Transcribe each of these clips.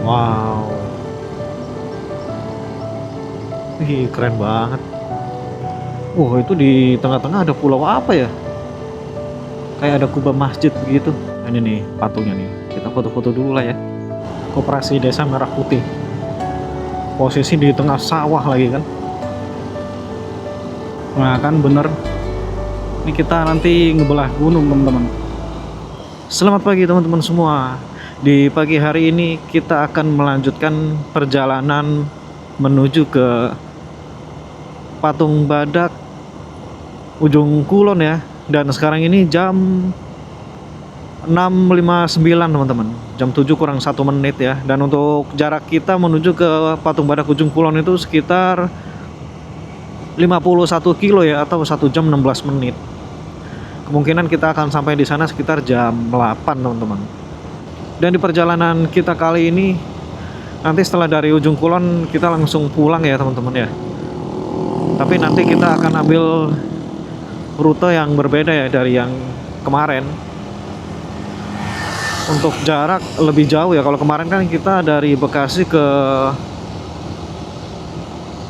Wow, wih keren banget. Itu di tengah-tengah ada pulau apa ya? Kayak ada kubah masjid begitu. Nah, ini nih patungnya nih. Kita foto-foto dulu lah ya. Koperasi Desa Merah Putih. Posisi di tengah sawah lagi kan. Nah kan bener. Ini kita nanti ngebelah gunung teman-teman. Selamat pagi teman-teman semua. Di pagi hari ini kita akan melanjutkan perjalanan menuju ke Patung Badak Ujung Kulon ya. Dan sekarang ini jam 6.59 teman-teman. Jam 7 kurang 1 menit ya. Dan untuk jarak kita menuju ke Patung Badak Ujung Kulon itu sekitar 51 kilo ya, atau 1 jam 16 menit. Kemungkinan kita akan sampai di sana sekitar jam 8 teman-teman. Dan di perjalanan kita kali ini, nanti setelah dari Ujung Kulon kita langsung pulang ya teman-teman ya. Tapi nanti kita akan ambil rute yang berbeda ya dari yang kemarin. Untuk jarak lebih jauh ya. Kalau kemarin kan kita dari Bekasi ke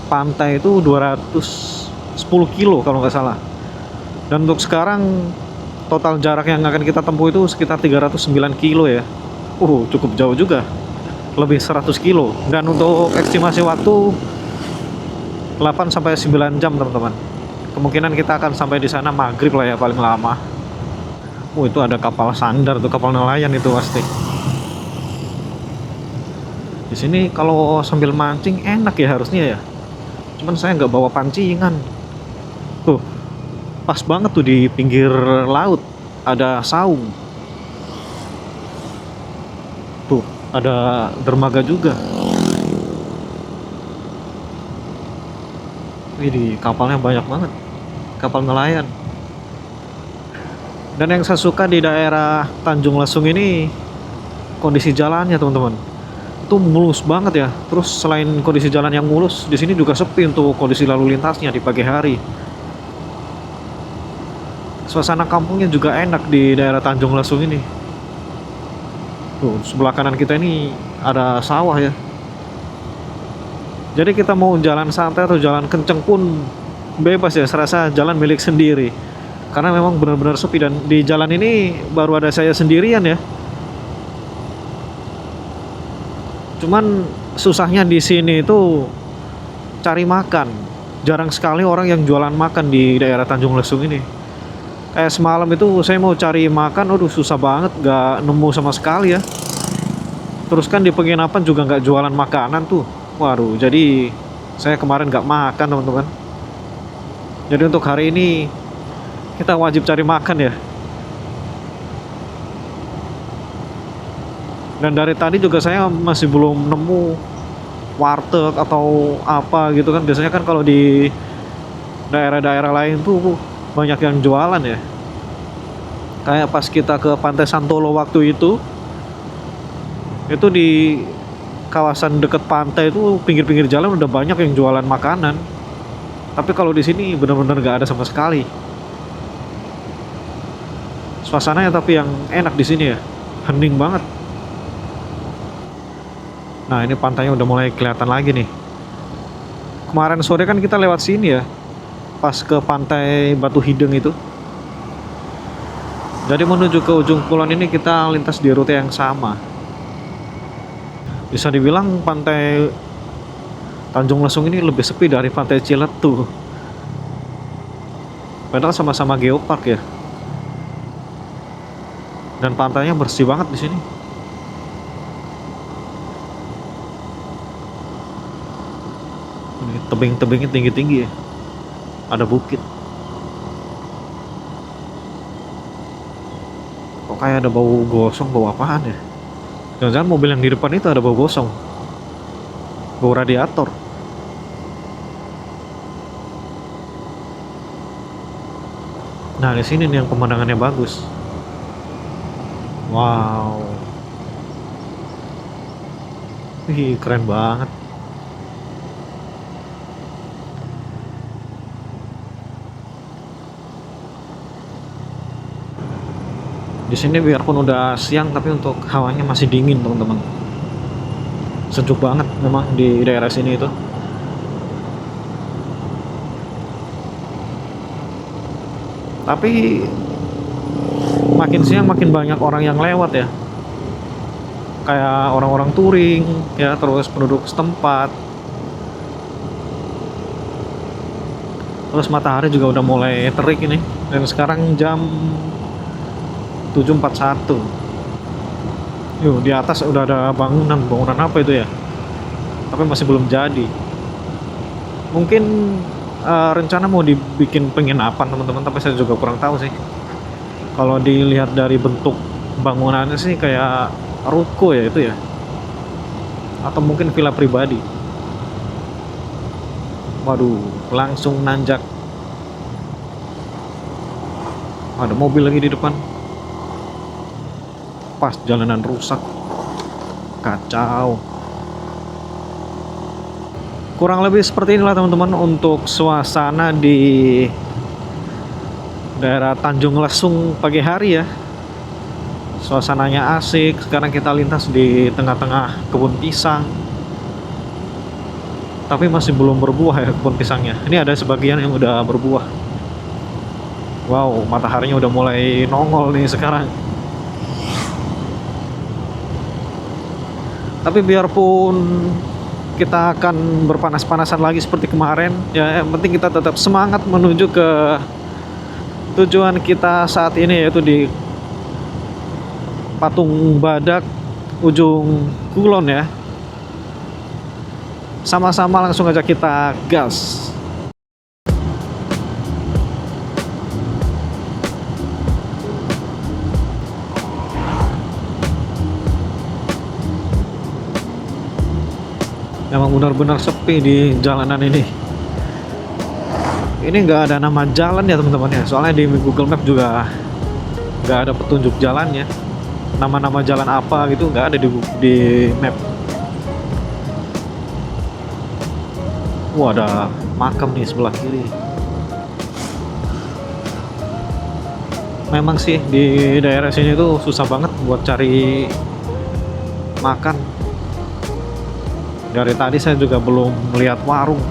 pantai itu 210 kilo kalau nggak salah. Dan untuk sekarang total jarak yang akan kita tempuh itu sekitar 309 kilo ya. Cukup jauh juga. Lebih 100 kilo. Dan untuk estimasi waktu 8 sampai 9 jam teman-teman. Kemungkinan kita akan sampai di sana maghrib lah ya paling lama. Itu ada kapal sandar tuh, kapal nelayan itu pasti. Di sini kalau sambil mancing enak ya harusnya ya. Cuman saya nggak bawa pancingan. Tuh, pas banget tuh di pinggir laut ada saung. Tuh, ada dermaga juga. Di kapalnya banyak banget. Kapal nelayan. Dan yang saya suka di daerah Tanjung Lesung ini kondisi jalannya teman-teman. Itu mulus banget ya. Terus selain kondisi jalan yang mulus, di sini juga sepi untuk kondisi lalu lintasnya di pagi hari. Suasana kampungnya juga enak di daerah Tanjung Lesung ini. Tuh, sebelah kanan kita ini ada sawah ya. Jadi kita mau jalan santai atau jalan kenceng pun bebas ya, serasa jalan milik sendiri. Karena memang benar-benar sepi dan di jalan ini baru ada saya sendirian ya. Cuman susahnya di sini itu cari makan. Jarang sekali orang yang jualan makan di daerah Tanjung Lesung ini. Semalam itu saya mau cari makan, susah banget, nggak nemu sama sekali ya. Terus kan di penginapan juga nggak jualan makanan tuh. Waduh, jadi saya kemarin nggak makan teman-teman. Jadi untuk hari ini kita wajib cari makan ya. Dan dari tadi juga saya masih belum nemu warteg atau apa gitu kan. Biasanya kan kalau di daerah-daerah lain tuh banyak yang jualan ya. Kayak pas kita ke Pantai Santolo waktu itu di kawasan dekat pantai itu pinggir-pinggir jalan udah banyak yang jualan makanan. Tapi kalau di sini benar-benar nggak ada sama sekali. Suasananya tapi yang enak di sini ya, hening banget. Nah ini pantainya udah mulai kelihatan lagi nih. Kemarin sore kan kita lewat sini ya, pas ke pantai Batu Hideng itu. Jadi menuju ke Ujung Kulon ini kita lintas di rute yang sama. Bisa dibilang pantai Tanjung Lesung ini lebih sepi dari pantai Ciletu. Padahal sama-sama geopark ya. Dan pantainya bersih banget di sini. Ini tebing-tebingnya tinggi-tinggi ya. Ada bukit. Kok kayak ada bau gosong, bau apaan ya? Jangan-jangan mobil yang di depan itu ada bau gosong. Bau radiator. Nah, di sini nih yang pemandangannya bagus. Wow. Keren banget. Di sini biarpun udah siang tapi untuk hawanya masih dingin, teman-teman. Sejuk banget memang di daerah sini itu. Tapi makin siang makin banyak orang yang lewat ya. Kayak orang-orang touring ya, terus penduduk setempat. Terus matahari juga udah mulai terik ini. Dan sekarang jam 7.41. Yuk, di atas udah ada bangunan. Bangunan apa itu ya? Tapi masih belum jadi. Mungkin rencana mau dibikin penginapan teman-teman, tapi saya juga kurang tahu sih. Kalau dilihat dari bentuk bangunannya sih kayak ruko ya itu ya, atau mungkin villa pribadi. Waduh, langsung nanjak. Ada mobil lagi di depan. Pas jalanan rusak, kacau. Kurang lebih seperti inilah teman-teman untuk suasana di daerah Tanjung Lesung pagi hari ya. Suasananya asik. Sekarang kita lintas di tengah-tengah kebun pisang, tapi masih belum berbuah ya kebun pisangnya. Ini ada sebagian yang udah berbuah. Wow, mataharinya udah mulai nongol nih sekarang. Tapi biarpun kita akan berpanas-panasan lagi seperti kemarin ya, yang penting kita tetap semangat menuju ke tujuan kita saat ini, yaitu di Patung Badak ujung Kulon ya. Sama-sama langsung aja kita gas. Memang benar-benar sepi di jalanan ini. Ini nggak ada nama jalan ya teman-teman ya. Soalnya di Google Map juga nggak ada petunjuk jalannya. Nama-nama jalan apa gitu nggak ada di map. Wah, ada makam nih sebelah kiri. Memang sih di daerah sini tuh susah banget buat cari makan. Dari tadi saya juga belum melihat warung.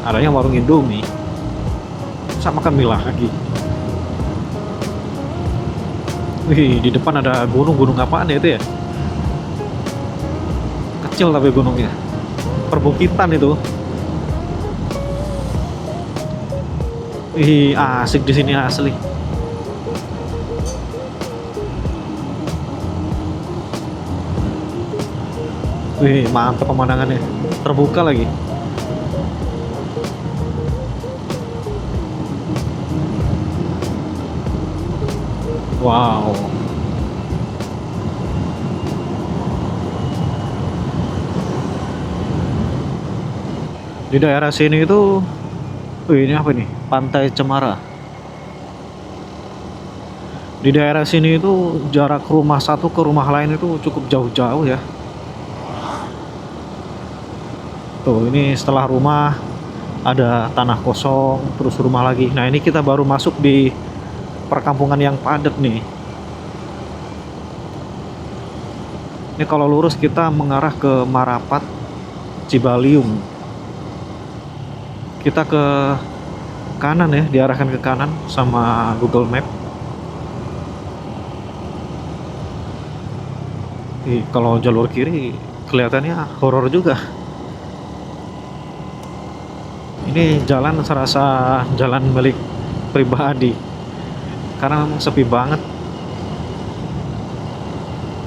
Adanya warung Indomie. Bisa makan mie lagi. Wih, di depan ada gunung apaan ya itu ya? Kecil tapi gunungnya. Perbukitan itu. Wih, asik di sini asli. Wih, mantap pemandangannya. Terbuka lagi. Wow. Di daerah sini itu, wih, ini apa nih? Pantai Cemara. Di daerah sini itu jarak rumah satu ke rumah lain itu cukup jauh-jauh ya. Tuh, ini setelah rumah ada tanah kosong, terus rumah lagi. Nah, ini kita baru masuk di perkampungan yang padat nih. Ini kalau lurus kita mengarah ke Marapat, Cibaliung. Kita ke kanan ya, diarahkan ke kanan sama Google Map. Kalau jalur kiri kelihatannya horor juga. Ini jalan serasa jalan milik pribadi karena memang sepi banget.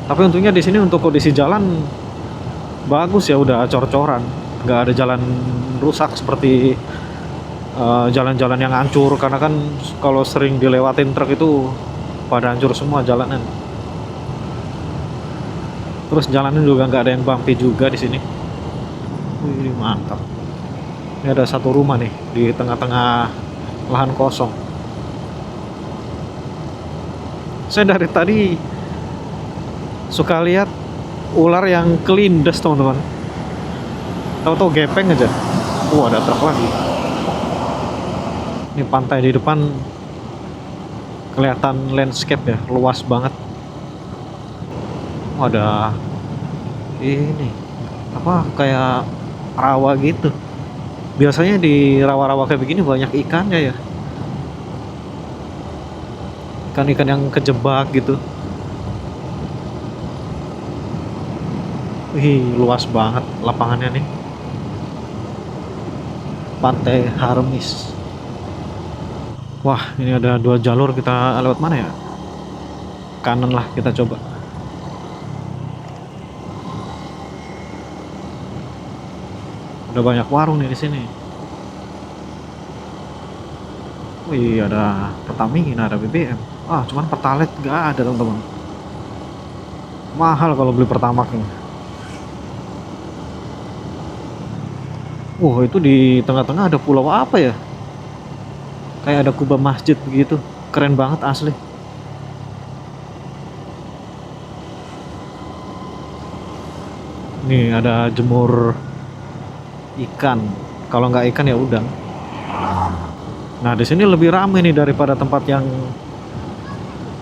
Tapi untungnya di sini untuk kondisi jalan bagus ya, udah cor-coran, nggak ada jalan rusak seperti jalan-jalan yang hancur, karena kan kalau sering dilewatin truk itu pada hancur semua jalanan. Terus jalanan juga nggak ada yang bumpy juga di sini. Wih, mantap. Ini ada satu rumah nih di tengah-tengah lahan kosong. Saya dari tadi suka lihat ular yang kelindes teman-teman. Tahu-tahu gepeng aja. Ada truk lagi. Ini pantai di depan kelihatan landscape ya, luas banget. Ada Ini apa kayak rawa gitu. Biasanya di rawa-rawa kayak begini banyak ikannya ya. Ikan-ikan yang kejebak gitu. Wih, luas banget lapangannya nih. Pantai Harmis. Wah, ini ada dua jalur, kita lewat mana ya? Kanan lah kita coba. Udah banyak warung nih di sini. Wih, ada Pertamina, ada BBM. Ah, cuman Pertalite nggak ada teman-teman. Mahal kalau beli Pertamax nih. Wah, itu di tengah-tengah ada pulau apa ya? Kayak ada kubah masjid begitu. Keren banget asli. Nih ada jemur ikan. Kalau nggak ikan ya udang. Nah, di sini lebih ramai nih daripada tempat yang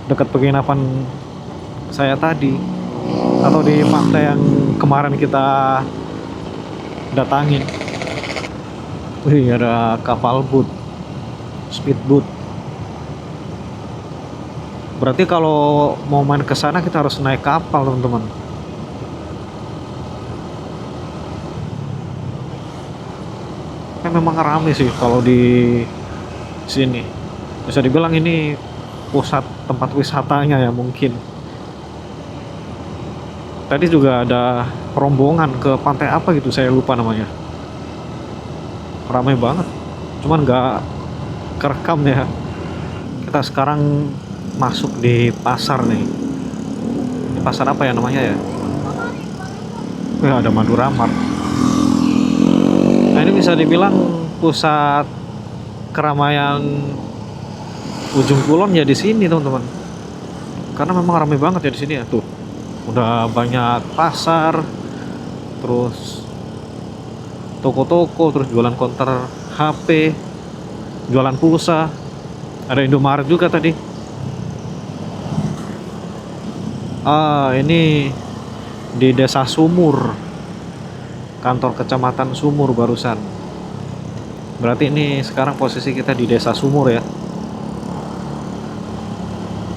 dekat penginapan saya tadi, atau di pantai yang kemarin kita datangin. Wih, ada kapal boat, speedboat. Berarti kalau mau main ke sana kita harus naik kapal, teman-teman. Kan memang ramai sih kalau di sini. Bisa dibilang ini pusat tempat wisatanya ya mungkin. Tadi juga ada rombongan ke pantai apa gitu, saya lupa namanya. Ramai banget. Cuman nggak kerekam ya. Kita sekarang masuk di pasar nih. Di pasar apa ya namanya ya? Ada Madura Mart. Nah, ini bisa dibilang pusat keramaian ujung kulon ya di sini, teman-teman. Karena memang ramai banget ya di sini ya tuh. Udah banyak pasar, terus toko-toko, terus jualan konter HP, jualan pulsa. Ada Indomaret juga tadi. Ah, ini di Desa Sumur. Kantor Kecamatan Sumur barusan. Berarti ini sekarang posisi kita di Desa Sumur ya.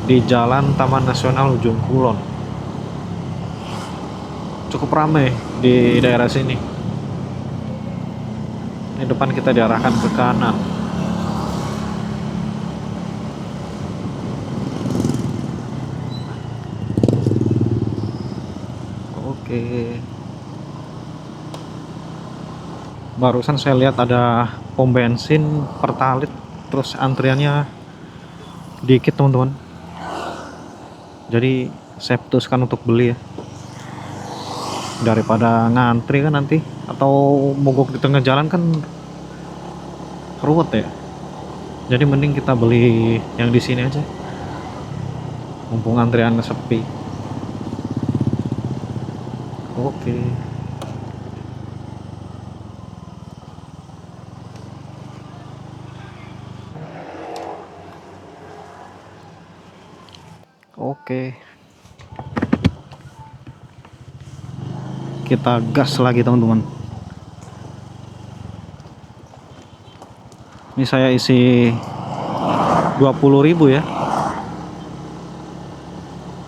Di Jalan Taman Nasional Ujung Kulon. Cukup ramai di daerah sini. Ini depan kita diarahkan ke kanan. Oke. Barusan saya lihat ada pom bensin Pertalite, terus antriannya dikit, teman-teman. Jadi saya putuskan untuk beli ya. Daripada ngantri kan nanti, atau mogok di tengah jalan kan ruwet ya. Jadi mending kita beli yang di sini aja. Mumpung antriannya sepi. Oke. Oke. Kita gas lagi, teman-teman. Ini saya isi 20.000 ya.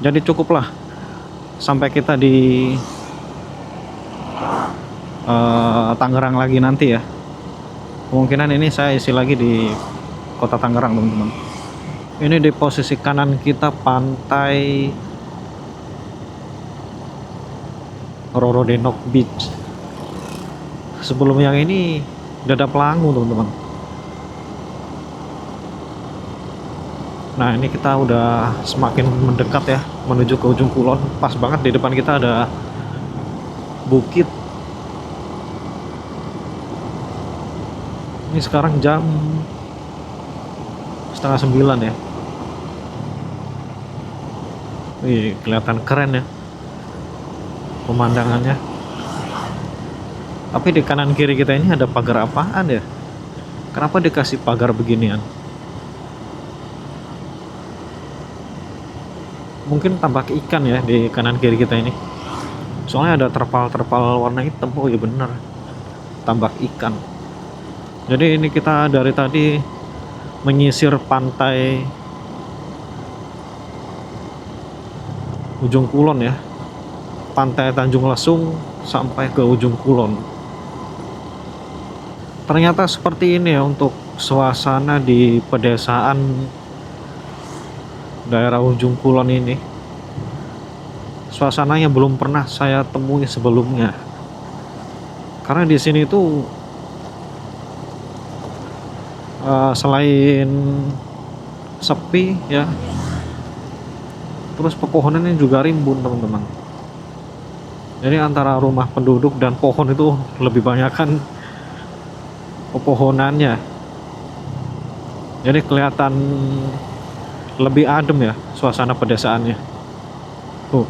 Jadi cukuplah sampai kita di Tangerang lagi nanti ya. Kemungkinan ini saya isi lagi di kota Tangerang, teman-teman. Ini di posisi kanan kita pantai Rorodenok Beach. Sebelum yang ini Dadap Langu, teman-teman. Nah, ini kita udah semakin mendekat ya menuju ke ujung kulon. Pas banget di depan kita ada bukit. Ini sekarang jam setengah 9 ya. Wih, kelihatan keren ya pemandangannya. Tapi di kanan kiri kita ini ada pagar apaan ya? Kenapa dikasih pagar beginian? Mungkin tampak ikan ya di kanan kiri kita ini. Soalnya ada terpal-terpal warna hitam. Oh iya bener, tambak ikan. Jadi ini kita dari tadi menyisir pantai ujung kulon ya, pantai Tanjung Lesung sampai ke ujung kulon. Ternyata seperti ini ya untuk suasana di pedesaan daerah ujung kulon ini. Suasananya belum pernah saya temui sebelumnya. Karena di sini tuh selain sepi ya, terus pepohonannya juga rimbun teman-teman. Jadi antara rumah penduduk dan pohon itu lebih banyak kan pepohonannya. Jadi kelihatan lebih adem ya suasana pedesaannya. Tuh,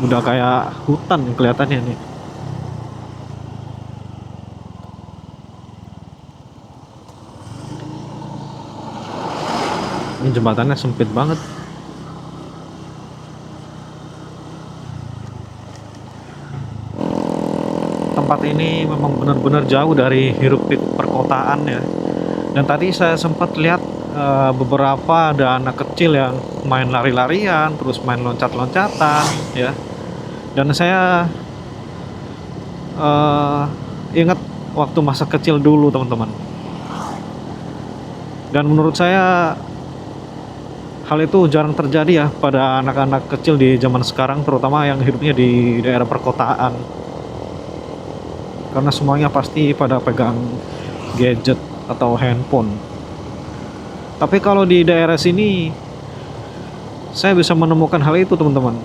udah kayak hutan kelihatannya nih. Ini jembatannya sempit banget. Tempat ini memang benar-benar jauh dari hiruk-pikuk perkotaan ya. Dan tadi saya sempat lihat beberapa ada anak kecil yang main lari-larian, terus main loncat-loncatan ya. Dan saya ingat waktu masa kecil dulu teman-teman. Dan menurut saya hal itu jarang terjadi ya pada anak-anak kecil di zaman sekarang, terutama yang hidupnya di daerah perkotaan. Karena semuanya pasti pada pegang gadget atau handphone. Tapi kalau di daerah sini saya bisa menemukan hal itu teman-teman.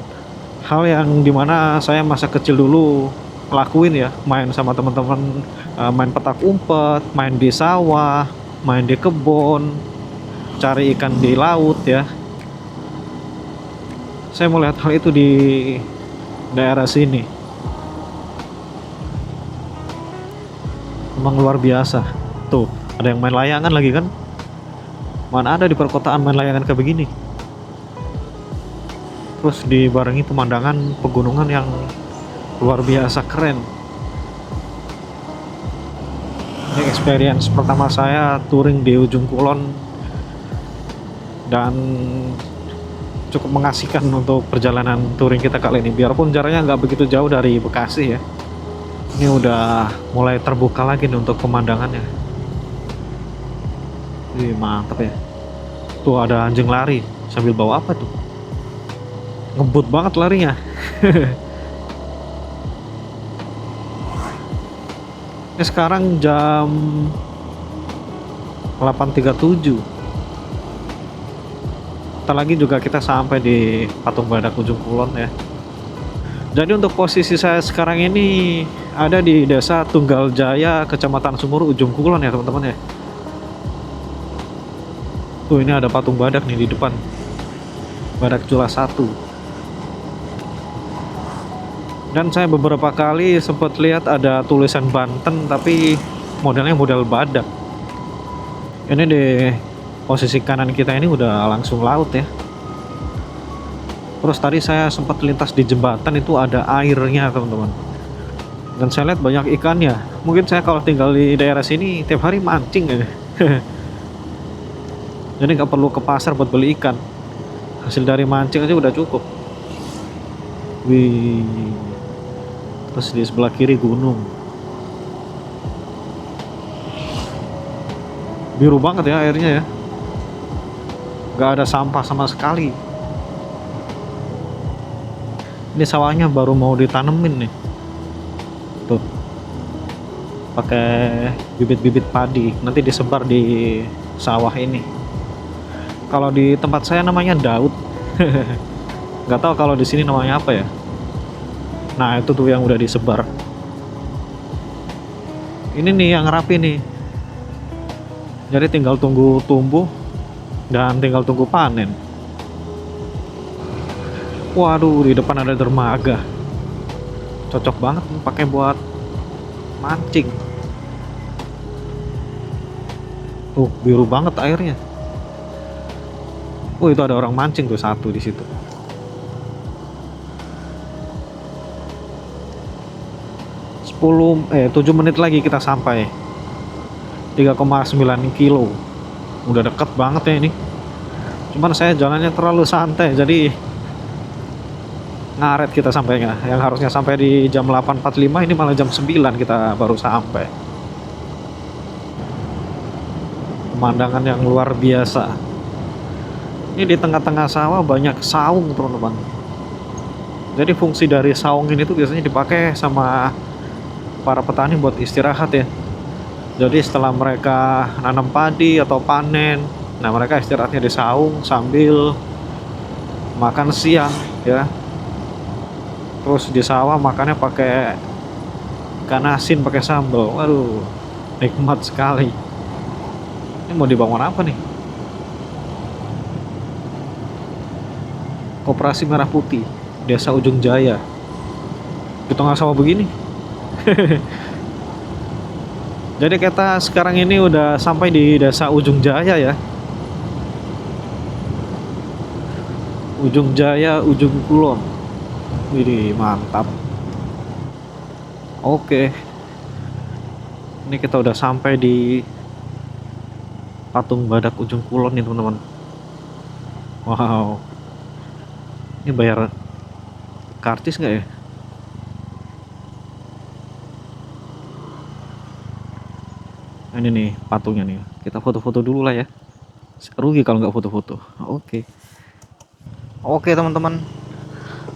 Hal yang dimana saya masa kecil dulu lakuin ya, main sama teman-teman, main petak umpet, main di sawah, main di kebun, cari ikan di laut ya. Saya melihat hal itu di daerah sini. Memang luar biasa. Tuh, ada yang main layangan lagi kan? Mana ada di perkotaan main layangan kayak begini. Terus dibarengi pemandangan pegunungan yang luar biasa keren. Ini experience pertama saya touring di ujung kulon dan cukup mengasihkan untuk perjalanan touring kita kali ini. Biarpun jaraknya nggak begitu jauh dari Bekasi ya. Ini udah mulai terbuka lagi nih untuk pemandangannya. Wih, mantap ya. Tuh ada anjing lari sambil bawa apa tuh? Ngebut banget larinya. Ini sekarang jam 8.37. Ntar lagi juga kita sampai di Patung Badak Ujung Kulon ya. Jadi untuk posisi saya sekarang ini ada di Desa Tunggal Jaya, Kecamatan Sumur, Ujung Kulon ya teman-teman ya. Tuh ini ada patung badak nih di depan. Badak Jula 1. Dan saya beberapa kali sempat lihat ada tulisan Banten tapi modelnya model badak. Ini di posisi kanan kita ini udah langsung laut ya. Terus tadi saya sempat lintas di jembatan itu ada airnya teman-teman. Dan saya lihat banyak ikannya. Mungkin saya kalau tinggal di daerah sini tiap hari mancing ya. Jadi nggak perlu ke pasar buat beli ikan. Hasil dari mancing aja udah cukup. Wih. Terus di sebelah kiri gunung. Biru banget ya airnya ya. Nggak ada sampah sama sekali. Ini sawahnya baru mau ditanemin nih. Tuh. Pakai bibit-bibit padi, nanti disebar di sawah ini. Kalau di tempat saya namanya Daud. Nggak tahu kalau di sini namanya apa ya. Nah, itu tuh yang udah disebar. Ini nih yang rapi nih. Jadi tinggal tunggu tumbuh dan tinggal tunggu panen. Waduh, di depan ada dermaga. Cocok banget pakai buat mancing. Tuh, biru banget airnya. Oh, itu ada orang mancing tuh satu di situ. 7 menit lagi kita sampai. 3,9 kilo. Udah deket banget ya ini. Cuman saya jalannya terlalu santai, jadi ngaret kita sampainya. Yang harusnya sampai di jam 8.45, ini malah jam 9 kita baru sampai. Pemandangan yang luar biasa. Ini di tengah-tengah sawah banyak saung, teman-teman. Jadi fungsi dari saung ini tuh biasanya dipakai sama para petani buat istirahat ya. Jadi setelah mereka nanam padi atau panen, nah mereka istirahatnya di saung sambil makan siang ya. Terus di sawah makannya pakai ikan asin pakai sambal. Waduh, nikmat sekali. Ini mau dibangun apa nih? Koperasi Merah Putih, Desa Ujung Jaya. Di tengah sawah begini. Jadi kita sekarang ini udah sampai di Desa Ujung Jaya ya. Ujung Jaya, Ujung Kulon. Wih, mantap. Oke. Ini kita udah sampai di Patung Badak Ujung Kulon nih, teman-teman. Wow. Ini bayar kartis nggak ya? Ini nih patungnya nih. Kita foto-foto dulu lah ya. Rugi kalau nggak foto-foto. Oke. Oke teman-teman.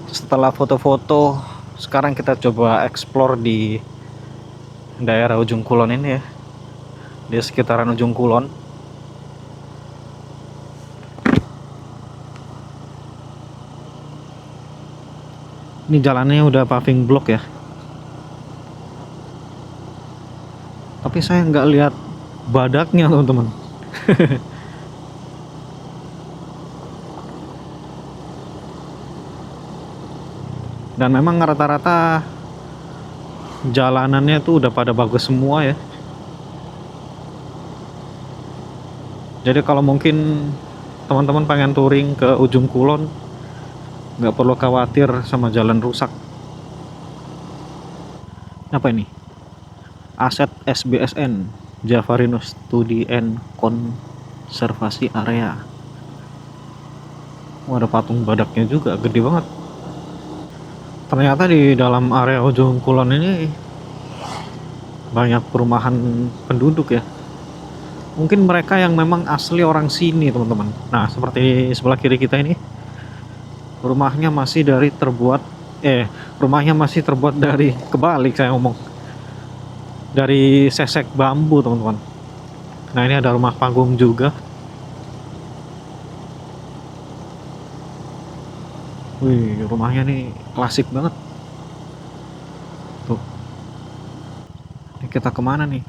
Setelah foto-foto, sekarang kita coba explore di daerah Ujung Kulon ini ya. Di sekitaran Ujung Kulon. Ini jalannya udah paving block ya. Tapi saya nggak lihat badaknya teman-teman. Dan memang rata-rata jalanannya tuh udah pada bagus semua ya. Jadi kalau mungkin teman-teman pengen touring ke Ujung Kulon, nggak perlu khawatir sama jalan rusak. Apa ini? Aset SBSN, Javarino Studi and Konservasi Area. Ada patung badaknya juga, gede banget. Ternyata di dalam area Ujung Kulon ini banyak perumahan penduduk ya. Mungkin mereka yang memang asli orang sini teman-teman. Nah seperti sebelah kiri kita ini, rumahnya masih terbuat dari, kebalik saya ngomong, dari sesek bambu teman-teman. Nah ini ada rumah panggung juga. Wih, rumahnya nih klasik banget. Tuh. Ini kita kemana nih?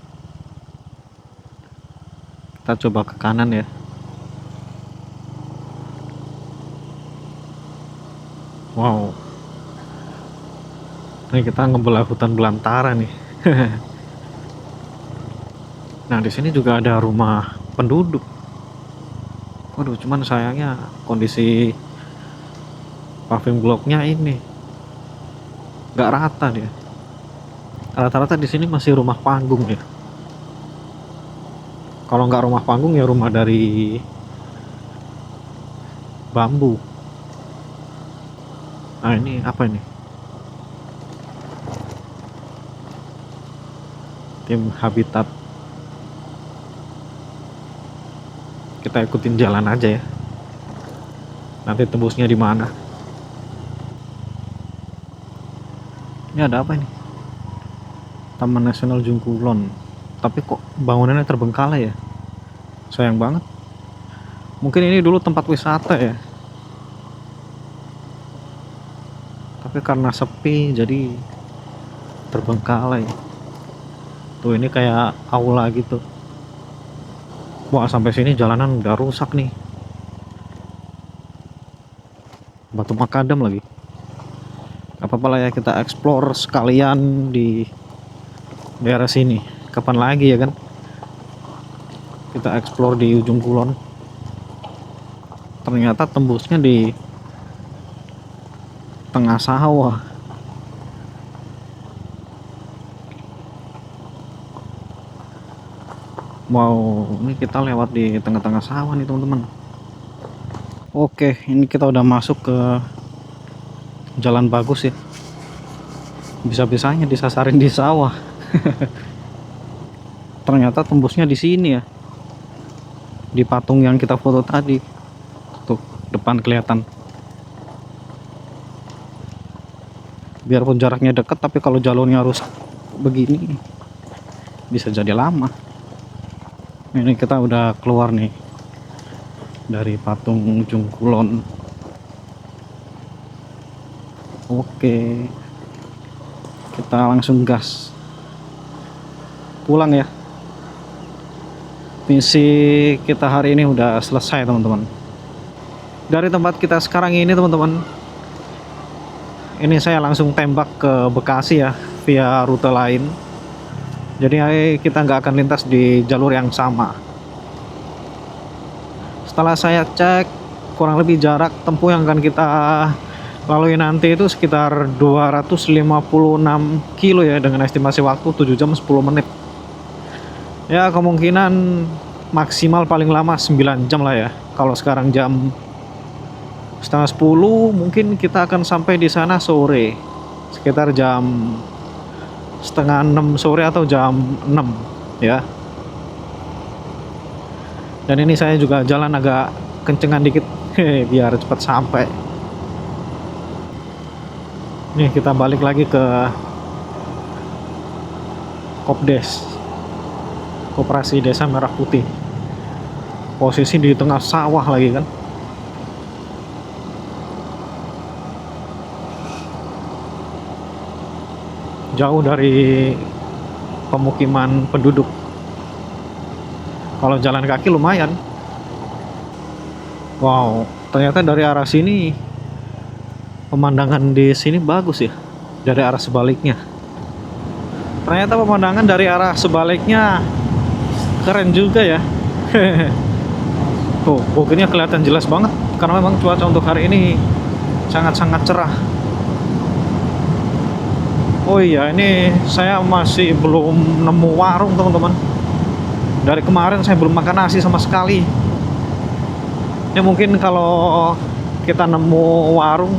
Kita coba ke kanan ya. Wow. Ini kita ngebelah hutan belantara nih. Nah, di sini juga ada rumah penduduk. Waduh, cuman sayangnya kondisi paving blocknya ini nggak rata dia. Rata-rata di sini masih rumah panggung ya. Kalau nggak rumah panggung ya rumah dari bambu. Nah ini apa ini? Tim Habitat. Kita ikutin jalan aja ya. Nanti tembusnya di mana? Ini ada apa ini? Taman Nasional Ujung Kulon. Tapi kok bangunannya terbengkalai ya? Sayang banget. Mungkin ini dulu tempat wisata ya. Tapi karena sepi jadi terbengkalai. Tuh ini kayak aula gitu. Wah sampai sini jalanan udah rusak nih. Batu makadam lagi. Gak apa-apa lah ya, kita explore sekalian di daerah sini. Kapan lagi ya kan kita explore di Ujung Kulon. Ternyata tembusnya di tengah sawah. Wow, ini kita lewat di tengah-tengah sawah nih teman-teman. Oke, ini kita udah masuk ke jalan bagus ya. Bisa-bisanya disasarin di sawah. Ternyata tembusnya di sini ya. Di patung yang kita foto tadi. Tuh, depan kelihatan. Biarpun jaraknya dekat, tapi kalau jalurnya rusak begini bisa jadi lama. Ini kita udah keluar nih dari patung Ujung Kulon. Oke, kita langsung gas pulang ya. Misi kita hari ini udah selesai teman-teman. Dari tempat kita sekarang ini teman-teman, ini saya langsung tembak ke Bekasi ya via rute lain. Jadi kita nggak akan lintas di jalur yang sama. Setelah saya cek, kurang lebih jarak tempuh yang akan kita lalui nanti itu sekitar 256 kilo ya, dengan estimasi waktu 7 jam 10 menit. Ya kemungkinan maksimal paling lama 9 jam lah ya. Kalau sekarang jam setengah 10, mungkin kita akan sampai di sana sore, sekitar jam setengah 6 sore atau jam 6 ya. Dan ini saya juga jalan agak kencengan dikit biar cepat sampai. Nih kita balik lagi ke Kopdes, Koperasi Desa Merah Putih. Posisi di tengah sawah lagi kan. Jauh dari pemukiman penduduk. Kalau jalan kaki lumayan. Wow, ternyata dari arah sini pemandangan di sini bagus ya. Dari arah sebaliknya. Ternyata pemandangan dari arah sebaliknya keren juga ya. Tuh, bukitnya kelihatan jelas banget karena memang cuaca untuk hari ini sangat-sangat cerah. Oh iya, ini saya masih belum nemu warung teman-teman. Dari kemarin saya belum makan nasi sama sekali. Ya mungkin kalau kita nemu warung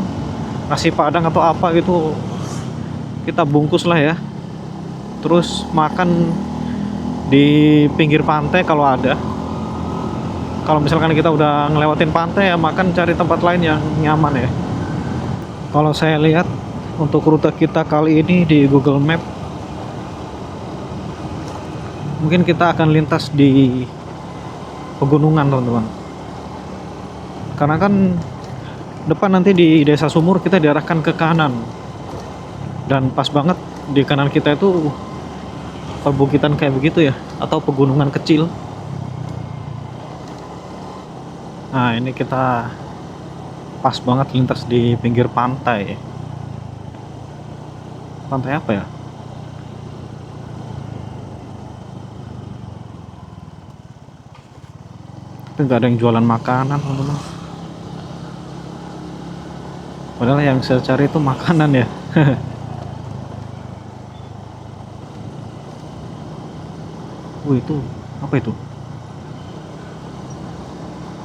nasi padang atau apa gitu, kita bungkus lah ya. Terus makan di pinggir pantai kalau ada. Kalau misalkan kita udah ngelewatin pantai ya makan cari tempat lain yang nyaman ya. Kalau saya lihat untuk rute kita kali ini di Google Map, mungkin kita akan lintas di pegunungan teman-teman. Karena kan depan nanti di Desa Sumur kita diarahkan ke kanan. Dan pas banget di kanan kita itu perbukitan kayak begitu ya, atau pegunungan kecil. Nah ini kita pas banget lintas di pinggir pantai. Pantai apa ya? Tapi nggak ada yang jualan makanan teman-teman. Padahal yang saya cari itu makanan ya. Itu apa itu?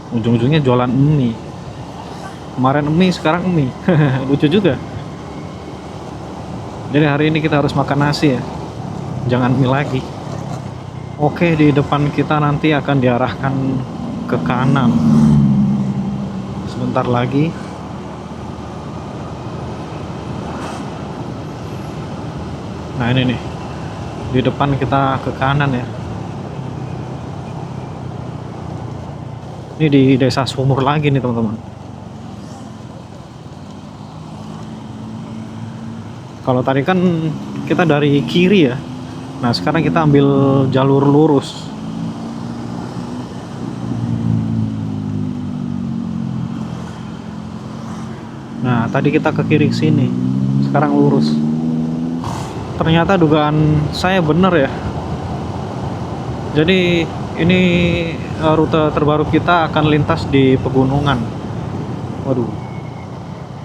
Ujung-ujungnya jualan mie. Kemarin mie, sekarang mie. Lucu juga. Jadi hari ini kita harus makan nasi ya. Jangan mie lagi. Oke, di depan kita nanti akan diarahkan ke kanan. Sebentar lagi. Nah ini nih. Di depan kita ke kanan ya. Ini di Desa Sumur lagi nih teman-teman. Kalau tadi kan kita dari kiri ya. Nah sekarang kita ambil jalur lurus. Nah tadi kita ke kiri sini. Sekarang lurus. Ternyata dugaan saya bener ya. Jadi ini rute terbaru kita akan lintas di pegunungan. Waduh,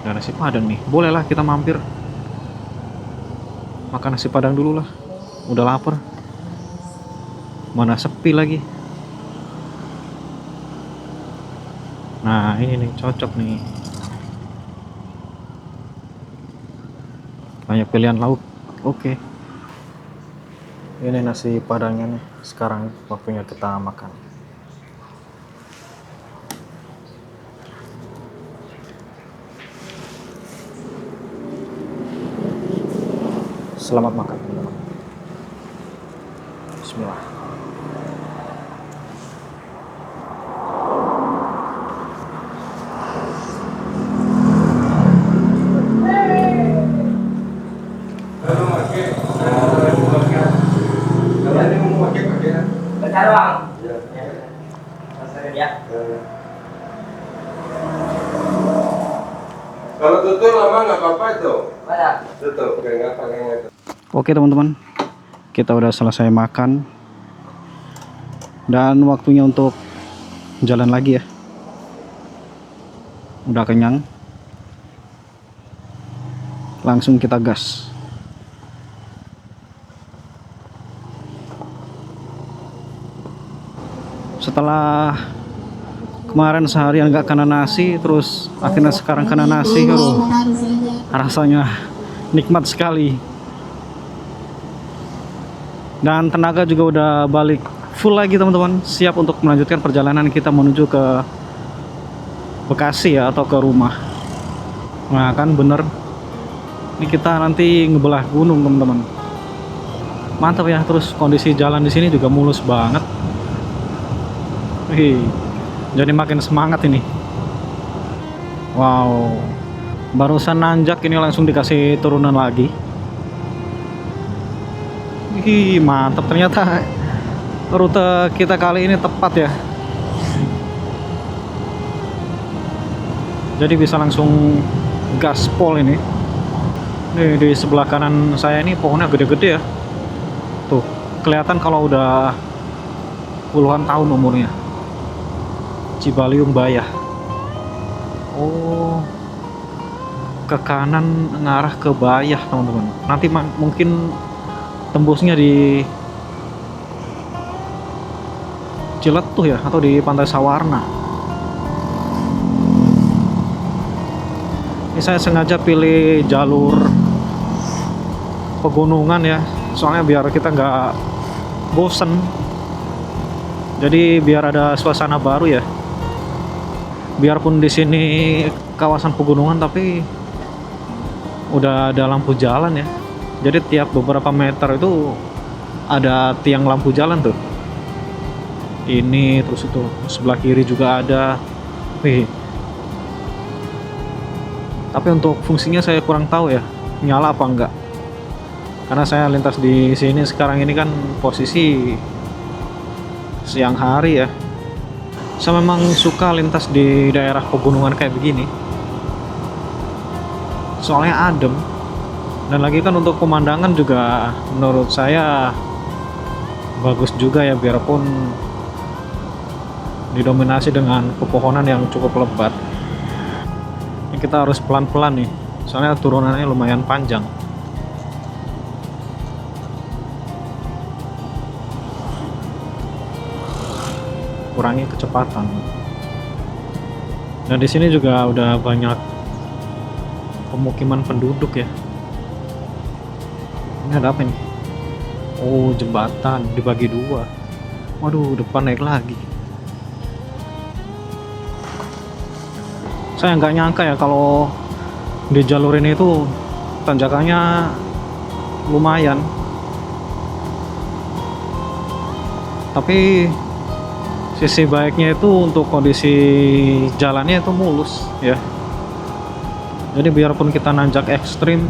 ada nasi padang nih. Bolehlah kita mampir makan nasi padang dulu lah. Udah lapar. mana sepi lagi. Nah ini nih cocok nih, banyak pilihan lauk. Oke, ini nasi padangnya nih. Sekarang waktunya kita makan. Selamat makan teman-teman. Bismillah. Kalau tutup lama nggak apa-apa itu. Tutup, nggak pakai itu. Oke teman-teman, kita udah selesai makan dan waktunya untuk jalan lagi ya. Udah kenyang, langsung kita gas. Setelah kemarin seharian nggak kena nasi, terus akhirnya sekarang kena nasi, rasanya nikmat sekali. Dan tenaga juga udah balik full lagi teman-teman, siap untuk melanjutkan perjalanan kita menuju ke Bekasi ya, atau ke rumah. Nah kan bener, ini kita nanti ngebelah gunung teman-teman. Mantap ya, terus kondisi jalan di sini juga mulus banget. Wih, jadi makin semangat ini. Wow, barusan nanjak ini langsung dikasih turunan lagi. Wih, mantap, ternyata rute kita kali ini tepat ya. Jadi bisa langsung gaspol ini. Nih di sebelah kanan saya ini pohonnya gede-gede ya. Tuh, kelihatan kalau udah puluhan tahun umurnya. Cibaliung Bayah. Oh, ke kanan ngarah ke Bayah teman-teman. Nanti mungkin tembusnya di Ciletuh ya, atau di Pantai Sawarna. Ini saya sengaja pilih jalur pegunungan ya, soalnya biar kita nggak bosen. Jadi biar ada suasana baru ya. Biarpun di sini kawasan pegunungan, tapi udah ada lampu jalan ya. Jadi tiap beberapa meter itu ada tiang lampu jalan tuh. Ini terus itu sebelah kiri juga ada. Wih. Tapi untuk fungsinya saya kurang tahu ya, nyala apa enggak. Karena saya lintas di sini sekarang ini kan posisi siang hari ya. Saya memang suka lintas di daerah pegunungan kayak begini. Soalnya adem. Dan lagi kan untuk pemandangan juga menurut saya bagus juga ya, biarpun didominasi dengan pepohonan yang cukup lebat. Ini kita harus pelan-pelan nih, soalnya turunannya lumayan panjang. Kurangi kecepatan. Dan di sini juga udah banyak pemukiman penduduk ya. Ini ada apa nih? Oh, jembatan dibagi dua. Waduh, depan naik lagi. Saya nggak nyangka ya kalau di jalur ini tuh tanjakannya lumayan. Tapi sisi baiknya itu untuk kondisi jalannya itu mulus ya. Jadi biarpun kita nanjak ekstrim,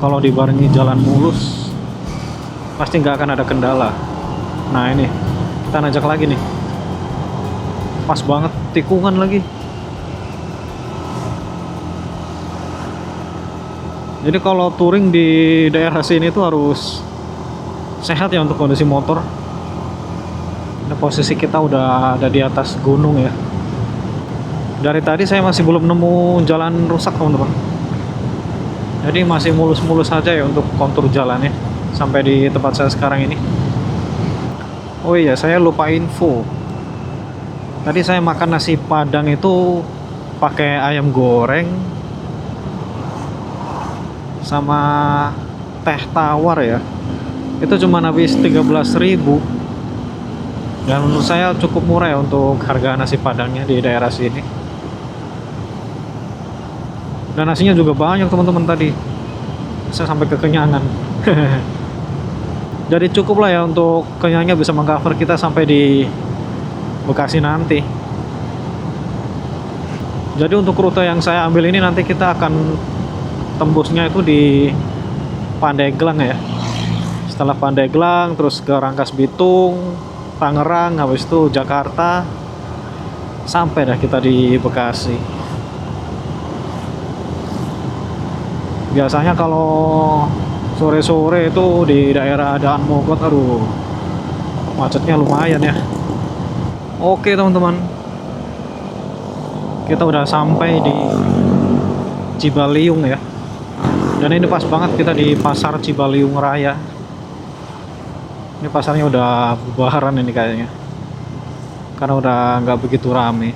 kalau dibarengi jalan mulus pasti nggak akan ada kendala. Nah ini kita nanjak lagi nih, pas banget tikungan lagi. Jadi kalau touring di daerah sini tuh harus sehat ya untuk kondisi motor. Nah, posisi kita udah ada di atas gunung ya. Dari tadi saya masih belum nemu jalan rusak teman-teman. Jadi masih mulus-mulus saja ya untuk kontur jalannya sampai di tempat saya sekarang ini. Oh iya, saya lupa info. Tadi saya makan nasi Padang itu pakai ayam goreng sama teh tawar ya. Itu cuma habis 13.000. Dan menurut saya cukup murah ya untuk harga nasi Padangnya di daerah sini. Dan nasinya juga banyak teman-teman tadi. Saya sampai kekenyangan. Jadi cukup lah ya untuk kenyangnya bisa mengcover kita sampai di Bekasi nanti. Jadi untuk rute yang saya ambil ini nanti kita akan tembusnya itu di Pandeglang ya. Setelah Pandeglang terus ke Rangkas Bitung, Tangerang, habis itu Jakarta, sampai dah kita di Bekasi. Biasanya kalau sore-sore itu di daerah Daan Mogot, aduh, macetnya lumayan ya. Oke teman-teman, kita udah sampai di Cibaliung ya. Dan ini pas banget kita di pasar Cibaliung Raya. Ini pasarnya udah bubaran ini kayaknya, karena udah nggak begitu rame.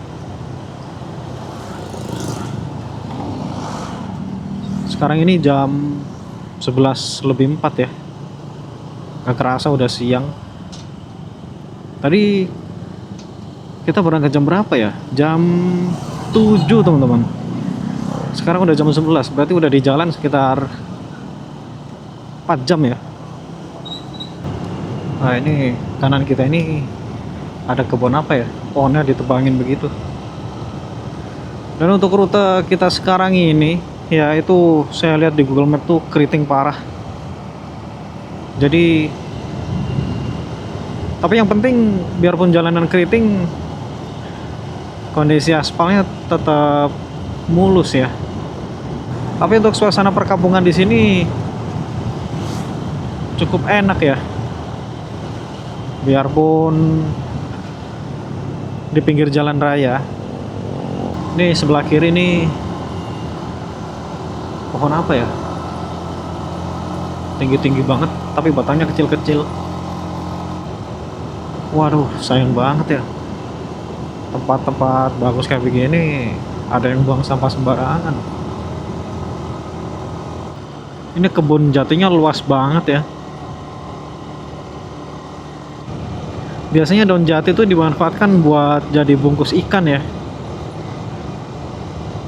Sekarang ini jam 11:04 ya. Gak kerasa udah siang. Tadi kita berangkat jam berapa ya? Jam 7 teman-teman. Sekarang udah jam 11, berarti udah di jalan sekitar 4 jam ya. Nah ini kanan kita ini ada kebun apa ya? Pohonnya ditebangin begitu. Dan untuk rute kita sekarang ini, ya itu saya lihat di Google Map tuh keriting parah. Jadi, tapi yang penting biarpun jalanan keriting, kondisi aspalnya tetap mulus ya. Tapi untuk suasana perkampungan di sini cukup enak ya. Biarpun di pinggir jalan raya. Ini sebelah kiri nih pohon apa ya? Tinggi-tinggi banget, tapi batangnya kecil-kecil. Waduh, sayang banget ya. Tempat-tempat bagus kayak begini ada yang buang sampah sembarangan. Ini kebun jatinya luas banget ya. Biasanya daun jati itu dimanfaatkan buat jadi bungkus ikan ya.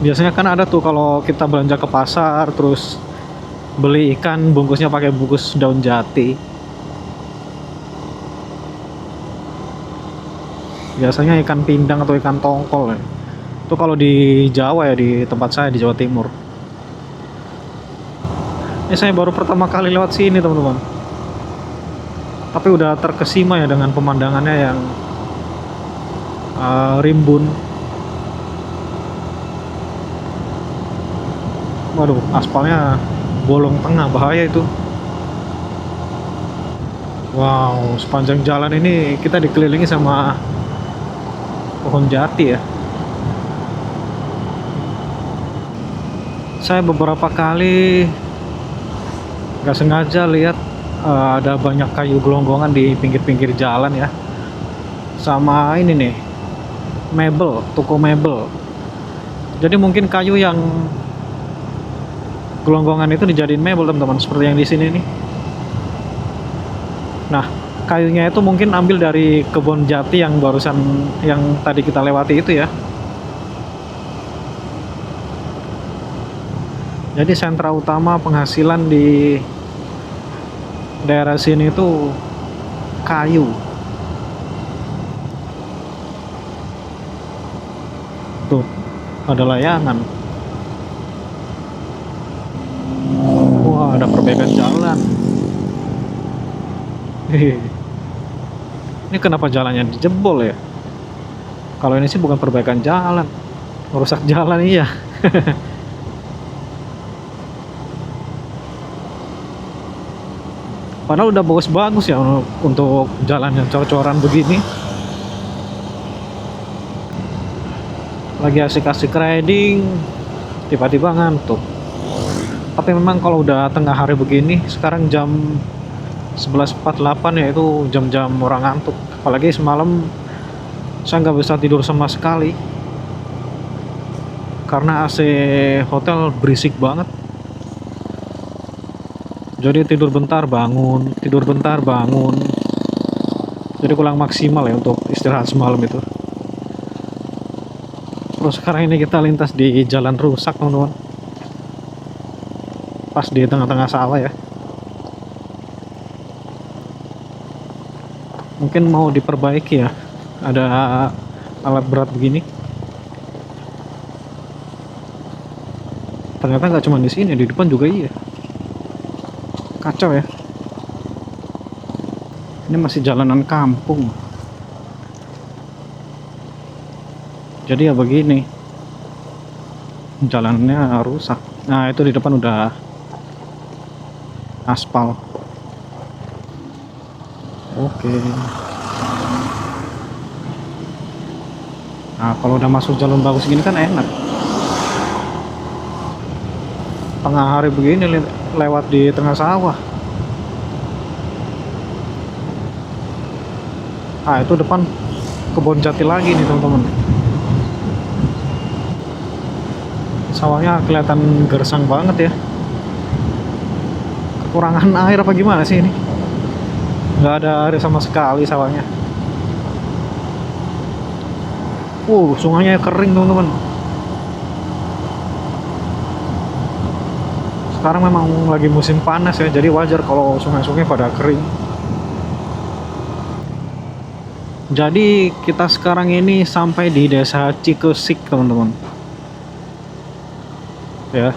Biasanya kan ada tuh kalau kita belanja ke pasar terus beli ikan bungkusnya pakai bungkus daun jati. Biasanya ikan pindang atau ikan tongkol ya. Itu kalau di Jawa ya, di tempat saya di Jawa Timur. Ini saya baru pertama kali lewat sini teman-teman. Tapi udah terkesima ya dengan pemandangannya yang rimbun. Waduh, aspalnya bolong tengah, bahaya itu. Wow, sepanjang jalan ini kita dikelilingi sama pohon jati ya. Saya beberapa kali nggak sengaja lihat ada banyak kayu gelonggongan di pinggir-pinggir jalan ya. Sama ini nih, mebel, toko mebel. Jadi mungkin kayu yang gelonggongan itu dijadiin mebel teman-teman, seperti yang di sini nih. Nah, kayunya itu mungkin ambil dari kebun jati yang barusan, yang tadi kita lewati itu ya. Jadi sentra utama penghasilan di daerah sini itu kayu. Tuh, ada layangan. Wah, ada perbaikan jalan. Ini kenapa jalannya dijebol ya? Kalau ini sih bukan perbaikan jalan, merusak jalan iya. Padahal udah bagus-bagus ya untuk jalan yang cor-coran begini. Lagi asik-asik riding, tiba-tiba ngantuk. Tapi memang kalau udah tengah hari begini, sekarang jam 11.48 ya, itu jam-jam orang ngantuk. Apalagi semalam saya nggak bisa tidur sama sekali karena AC hotel berisik banget. Jadi tidur bentar bangun, tidur bentar bangun. Jadi kurang maksimal ya untuk istirahat semalam itu. Terus sekarang ini kita lintas di jalan rusak teman-teman, pas di tengah-tengah sawah ya. Mungkin mau diperbaiki ya, ada alat berat begini. Ternyata nggak cuma di sini, di depan juga iya. Kacau ya. Ini masih jalanan kampung. Jadi ya begini, jalannya rusak. Nah itu di depan udah aspal. Oke. Nah kalau udah masuk jalan bagus gini kan enak. Tengah hari begini lewat di tengah sawah. Ah itu depan kebun jati lagi nih teman-teman. Sawahnya kelihatan gersang banget ya. Kekurangan air apa gimana sih ini? Nggak ada air sama sekali sawahnya. Sungainya kering teman-teman. Sekarang memang lagi musim panas ya, jadi wajar kalau sungai-sungai pada kering. Jadi kita sekarang ini sampai di desa Cikesik teman-teman. Ya,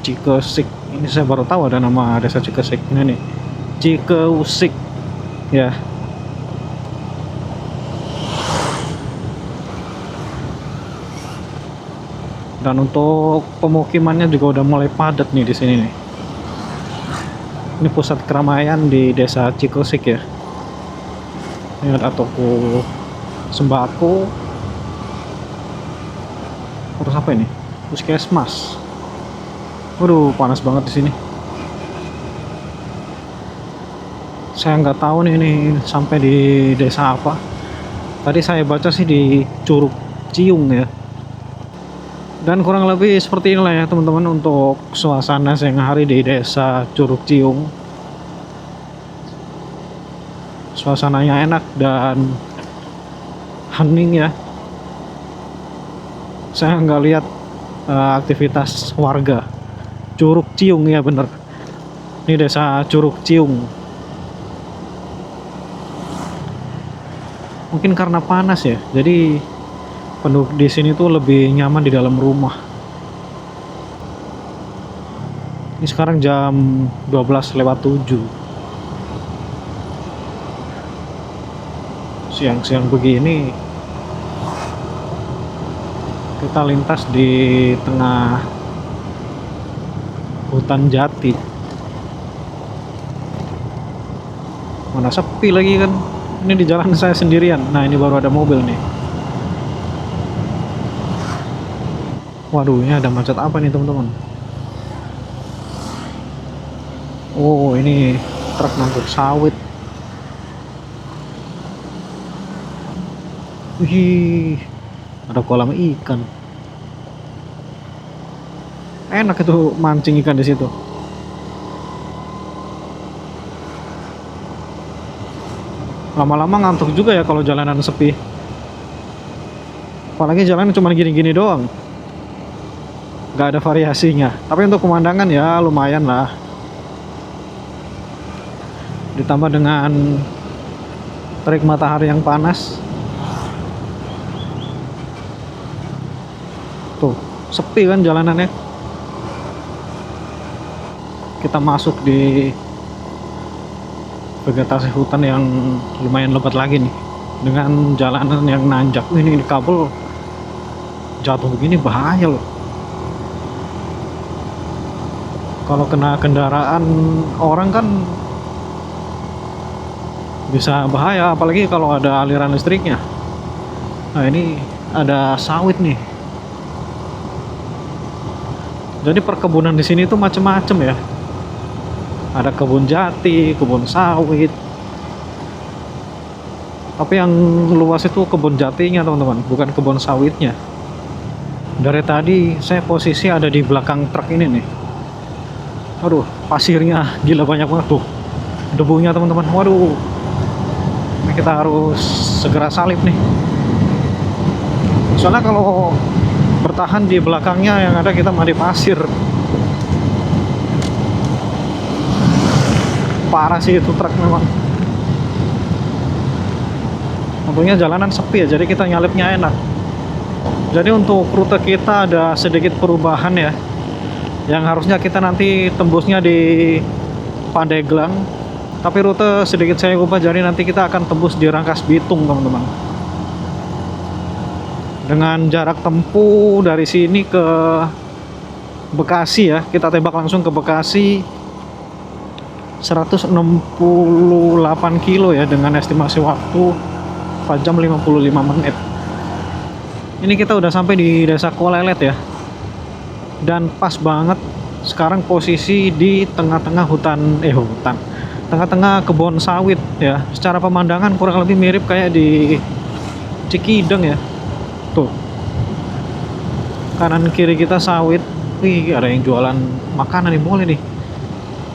Cikesik. Ini saya baru tahu ada nama desa Cikesik ini nih. Cikesik ya. Dan untuk pemukimannya juga udah mulai padat nih di sini nih. Ini pusat keramaian di desa Cikesik ya. Ini ada toko sembako. Terus apa ini? Puskesmas. Waduh, panas banget di sini. Saya nggak tahu nih ini sampai di desa apa. Tadi saya baca sih di Curug Ciung ya. Dan kurang lebih seperti inilah ya teman-teman untuk suasana siang hari di desa Curug Ciung. Suasananya enak dan hening ya. Saya nggak lihat aktivitas warga. Curug Ciung ya bener. Ini desa Curug Ciung. Mungkin karena panas ya, jadi penduduk di sini tuh lebih nyaman di dalam rumah. Ini sekarang jam 12:07. Siang-siang begini kita lintas di tengah hutan jati. Mana sepi lagi kan. Ini di jalan saya sendirian. Nah ini baru ada mobil nih. Waduh, ini ada macet apa nih teman-teman? Oh ini truk ngangkut sawit. Wih, ada kolam ikan. Enak itu mancing ikan di situ. Lama-lama ngantuk juga ya kalau jalanan sepi. Apalagi jalanan cuma gini-gini doang. Gak ada variasinya. Tapi untuk pemandangan ya lumayan lah. Ditambah dengan terik matahari yang panas. Tuh, sepi kan jalanannya. Kita masuk di vegetasi hutan yang lumayan lebat lagi nih, dengan jalanan yang nanjak. Ini kabel jatuh begini bahaya loh. Kalau kena kendaraan orang kan bisa bahaya, apalagi kalau ada aliran listriknya. Nah ini ada sawit nih. Jadi perkebunan di sini tuh macem-macem ya. ada kebun jati, kebun sawit. Tapi yang luas itu kebun jatinya teman-teman, bukan kebun sawitnya. Dari tadi saya posisi ada di belakang truk ini nih. Aduh, pasirnya gila banyak banget tuh. Debunya teman-teman. Waduh. Ini kita harus segera salip nih. Soalnya kalau bertahan di belakangnya yang ada kita mandi pasir. Parah sih itu truk memang. Untungnya jalanan sepi ya, jadi kita nyalipnya enak. Jadi untuk rute kita ada sedikit perubahan ya. Yang harusnya kita nanti tembusnya di Pandeglang, tapi rute sedikit saya ubah, jadi nanti kita akan tembus di Rangkas Bitung teman-teman. Dengan jarak tempuh dari sini ke Bekasi ya, kita tembak langsung ke Bekasi 168 kilo ya, dengan estimasi waktu 4 jam 55 menit. Ini kita udah sampai di Desa Kualelet ya. Dan pas banget sekarang posisi di tengah-tengah hutan, tengah-tengah kebun sawit ya. Secara pemandangan kurang lebih mirip kayak di Cikideng ya. Tuh. Kanan kiri kita sawit. Wih, ada yang jualan makanan nih, boleh nih.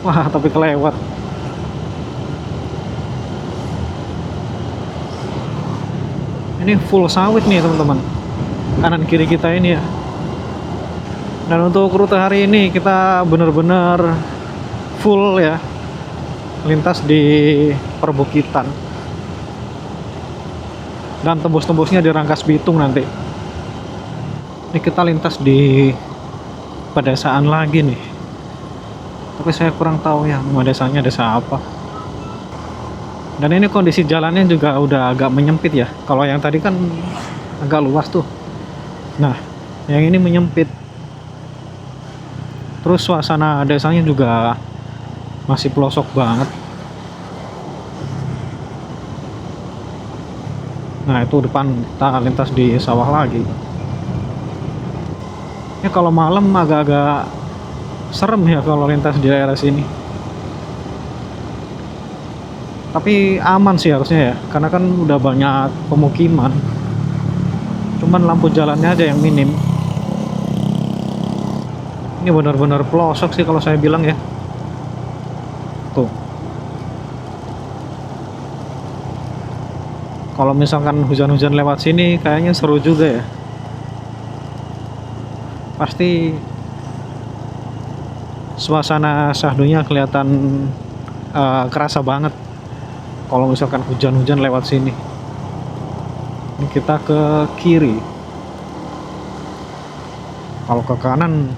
Wah, tapi kelewat. Ini full sawit nih teman-teman. Kanan kiri kita ini ya. Dan untuk rute hari ini kita benar-benar full ya, lintas di perbukitan. Dan tembus-tembusnya di Rangkas Bitung nanti. Ini kita lintas di pedesaan lagi nih. Tapi saya kurang tahu ya nama desanya desa apa. Dan ini kondisi jalannya juga udah agak menyempit ya. Kalau yang tadi kan agak luas tuh. Nah, yang ini menyempit. Terus suasana desanya juga masih pelosok banget. Nah, itu depan kita lintas di sawah lagi. Ya kalau malam agak-agak serem ya kalau lintas di daerah sini. Tapi aman sih harusnya ya, karena kan udah banyak pemukiman. Cuman lampu jalannya aja yang minim. Ini benar-benar pelosok sih kalau saya bilang ya. Tuh. Kalau misalkan hujan-hujan lewat sini kayaknya seru juga ya. Pasti suasana syahdunya kelihatan kerasa banget kalau misalkan hujan-hujan lewat sini. Ini kita ke kiri. Kalau ke kanan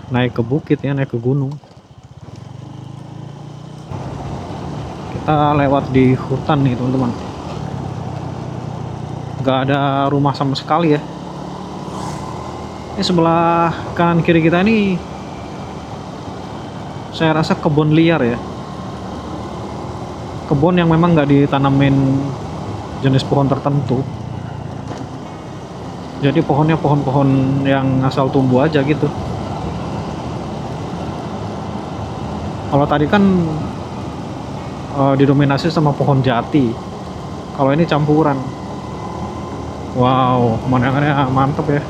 naik ke bukit ya, naik ke gunung. Kita lewat di hutan nih teman-teman. Gak ada rumah sama sekali ya. Ini sebelah kanan kiri kita ini saya rasa kebun liar ya. Kebun yang memang gak ditanamin jenis pohon tertentu. Jadi pohonnya pohon-pohon yang asal tumbuh aja gitu. Kalau tadi kan didominasi sama pohon jati. Kalau ini campuran. Wow, pemandangannya mantep ya.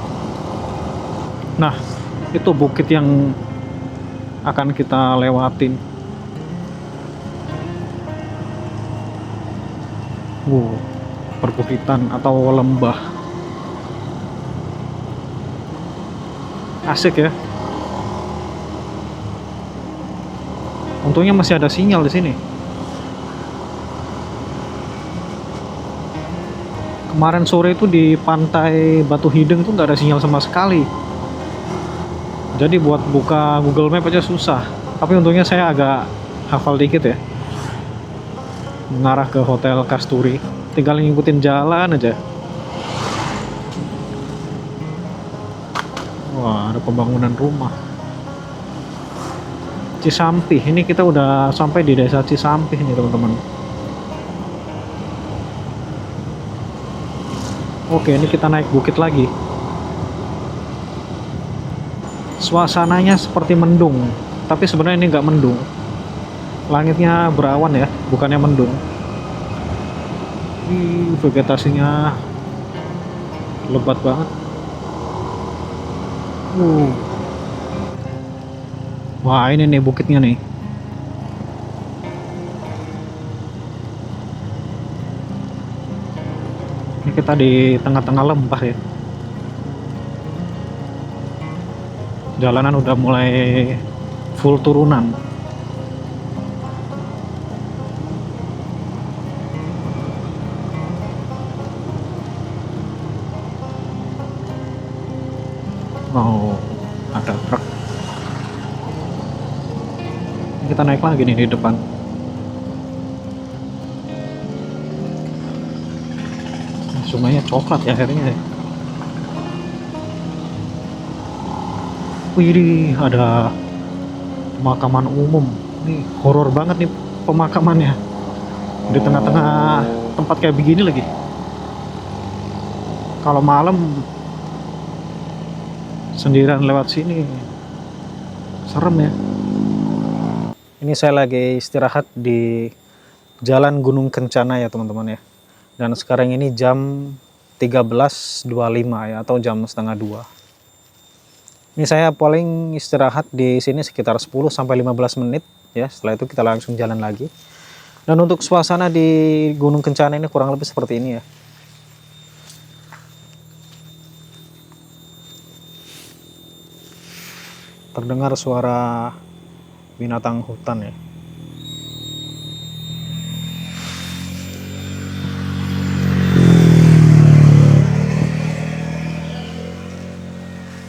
Nah, itu bukit yang akan kita lewatin. Perbukitan atau lembah. Asik ya. Untungnya masih ada sinyal di sini. Kemarin sore itu di pantai Batu Hideng tuh nggak ada sinyal sama sekali. Jadi buat buka Google Map aja susah. Tapi untungnya saya agak hafal dikit ya. Mengarah ke Hotel Kasturi. Tinggal ngikutin jalan aja. Wah, ada pembangunan rumah. Cisampih. Ini kita udah sampai di desa Cisampih nih teman-teman. Oke, ini kita naik bukit lagi. Suasananya seperti mendung. Tapi sebenarnya ini nggak mendung. Langitnya berawan ya, bukannya mendung. Vegetasinya lebat banget. Wah, ini nih bukitnya nih. Ini kita di tengah-tengah lembah ya. Jalanan udah mulai full turunan. Oh, ada truk. Kita naik lagi nih di depan. Sungainya coklat ya akhirnya. Wih, ada pemakaman umum. Nih horor banget nih pemakamannya. Di tengah-tengah tempat kayak begini lagi. Kalau malam sendirian lewat sini serem ya. Ini saya lagi istirahat di Jalan Gunung Kencana ya teman-teman ya. Dan sekarang ini jam 13.25 ya, atau jam setengah 2. Ini saya paling istirahat di sini sekitar 10 sampai 15 menit ya. Setelah itu kita langsung jalan lagi. Dan untuk suasana di Gunung Kencana ini kurang lebih seperti ini ya. Terdengar suara binatang hutan ya.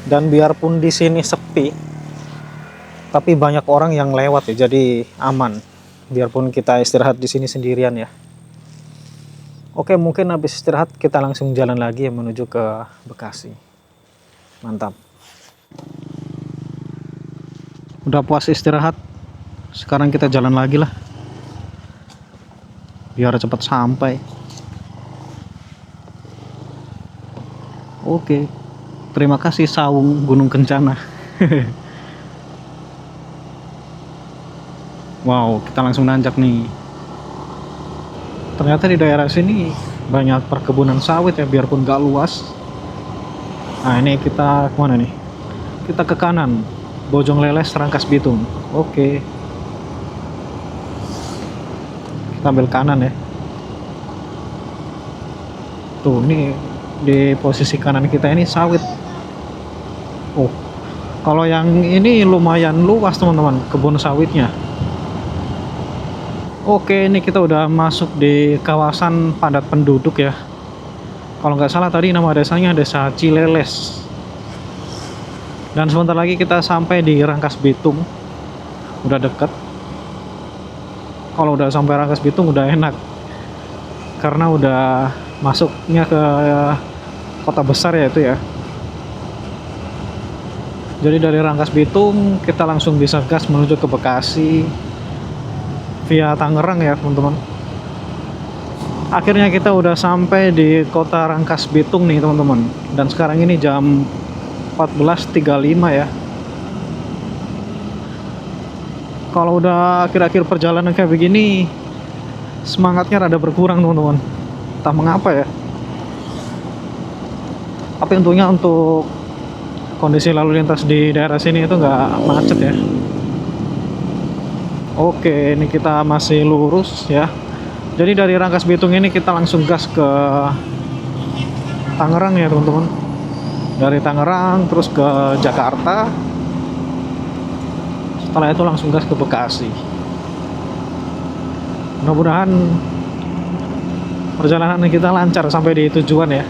Dan biarpun di sini sepi, tapi banyak orang yang lewat ya, jadi aman. Biarpun kita istirahat di sini sendirian ya. Oke, mungkin habis istirahat kita langsung jalan lagi ya menuju ke Bekasi. Mantap. Udah puas istirahat, sekarang kita jalan lagi lah. Biar cepat sampai. Oke. Terima kasih Saung Gunung Kencana. Wow, kita langsung nanjak nih. Ternyata di daerah sini banyak perkebunan sawit ya, biarpun gak luas. Nah, ini kita kemana nih? Kita ke kanan, Bojong Leles, Rangkas Bitung. Oke. Kita ambil kanan ya. Tuh, ini di posisi kanan kita ini sawit. Oh, kalau yang ini lumayan luas teman-teman, kebun sawitnya. Oke, ini kita udah masuk di kawasan padat penduduk ya. Kalau nggak salah tadi nama desanya Desa Cileles. Dan sebentar lagi kita sampai di Rangkas Bitung. Udah deket. Kalau udah sampai Rangkas Bitung udah enak. Karena udah masuknya ke kota besar ya itu ya. Jadi dari Rangkas Bitung kita langsung bisa gas menuju ke Bekasi via Tangerang ya teman-teman. Akhirnya kita udah sampai di kota Rangkas Bitung nih teman-teman. Dan sekarang ini jam 14.35 ya. Kalau udah akhir-akhir perjalanan kayak begini, semangatnya rada berkurang teman-teman. Entah mengapa ya. Tapi untungnya untuk kondisi lalu lintas di daerah sini itu nggak macet ya. Oke, ini kita masih lurus ya. Jadi dari Rangkas Bitung ini kita langsung gas ke Tangerang ya teman-teman. Dari Tangerang terus ke Jakarta. Setelah itu langsung gas ke Bekasi. Mudah-mudahan perjalanan kita lancar sampai di tujuan ya.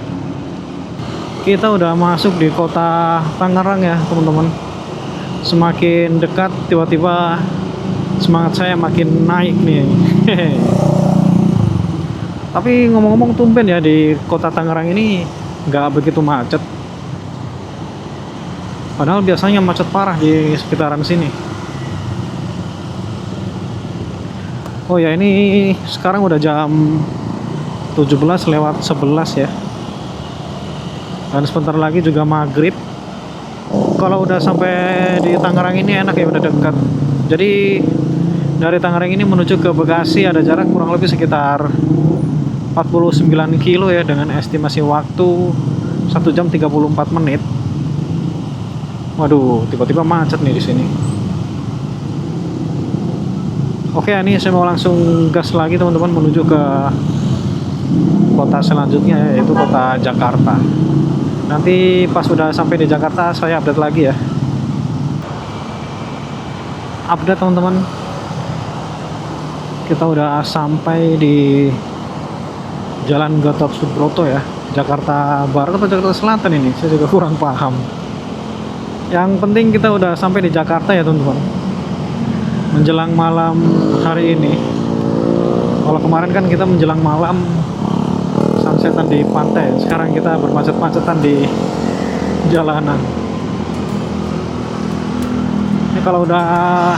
Kita udah masuk di kota Tangerang ya teman-teman. Semakin dekat tiba-tiba semangat saya makin naik nih. Tapi ngomong-ngomong tumben ya di kota Tangerang ini nggak begitu macet. Padahal biasanya macet parah di sekitaran sini. Oh ya, ini sekarang udah jam 17:11 ya. Dan sebentar lagi juga maghrib. kalau udah sampai di Tangerang ini enak ya, udah dekat. Jadi dari Tangerang ini menuju ke Bekasi ada jarak kurang lebih sekitar 49 kilo ya, dengan estimasi waktu 1 jam 34 menit. Waduh, tiba-tiba macet nih di sini. Oke, ini saya mau langsung gas lagi teman-teman menuju ke kota selanjutnya, yaitu kota Jakarta. Nanti pas sudah sampai di Jakarta saya update lagi ya. Update teman-teman, kita udah sampai di Jalan Gatot Subroto ya, Jakarta Barat atau Jakarta Selatan ini, saya juga kurang paham. Yang penting kita udah sampai di Jakarta ya teman-teman, menjelang malam hari ini. Kalau kemarin kan kita menjelang malam sunsetan di pantai, sekarang kita bermacet-macetan di jalanan. Ini kalau udah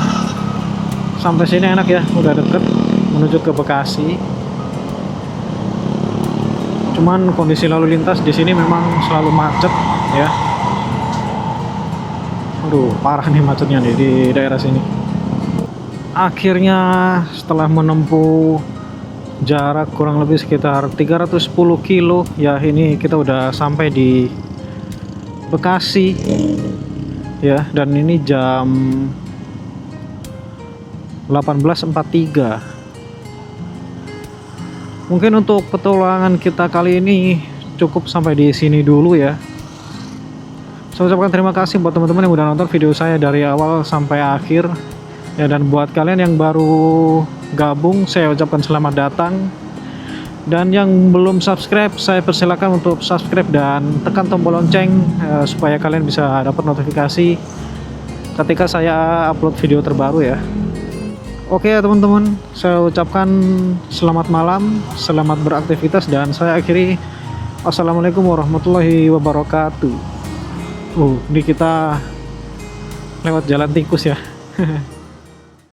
sampai sini enak ya, udah deket menuju ke Bekasi. Cuman kondisi lalu lintas di sini memang selalu macet ya. Aduh, parah nih macetnya nih di daerah sini. Akhirnya setelah menempuh jarak kurang lebih sekitar 310 kilo ya, ini kita udah sampai di Bekasi ya, dan ini jam 18.43. Mungkin untuk petualangan kita kali ini cukup sampai di sini dulu ya. Saya ucapkan terima kasih buat teman-teman yang udah nonton video saya dari awal sampai akhir ya, dan buat kalian yang baru gabung saya ucapkan selamat datang, dan yang belum subscribe saya persilakan untuk subscribe dan tekan tombol lonceng supaya kalian bisa dapat notifikasi ketika saya upload video terbaru ya. Oke ya teman-teman, saya ucapkan selamat malam, selamat beraktivitas, dan saya akhiri. Wassalamualaikum warahmatullahi wabarakatuh. Ini kita lewat jalan tikus ya.